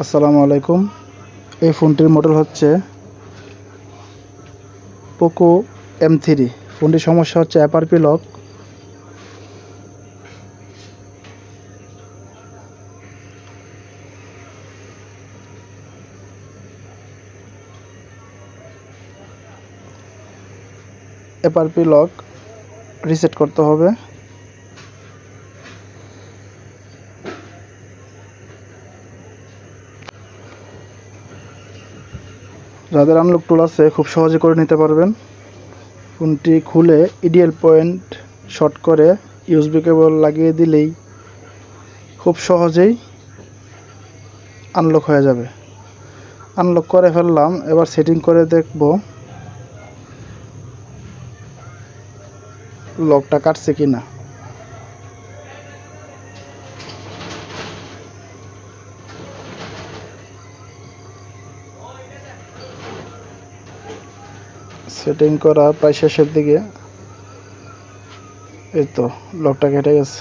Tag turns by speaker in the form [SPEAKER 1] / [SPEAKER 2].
[SPEAKER 1] আসসালামু আলাইকুম। এই ফোনটির মডেল হচ্ছে পোকো M3। ফোনটির সমস্যা হচ্ছে অ্যাপারপি লক। অ্যাপারপি লক রিসেট করতে হবে। যাদের আনলক টুল আছে খুব সহজে করে নিতে পারবেন। ফোনটি খুলে ইডিএল পয়েন্ট শর্ট করে ইউএসবি কেবল লাগিয়ে দিলেই খুব সহজেই আনলক হয়ে যাবে। আনলক করে ফেললাম, এবার সেটিং করে দেখব লকটা কাটছে কিনা। সেটিং করা প্রায় শেষের দিকে। এই তো লকটা কেটে গেছে।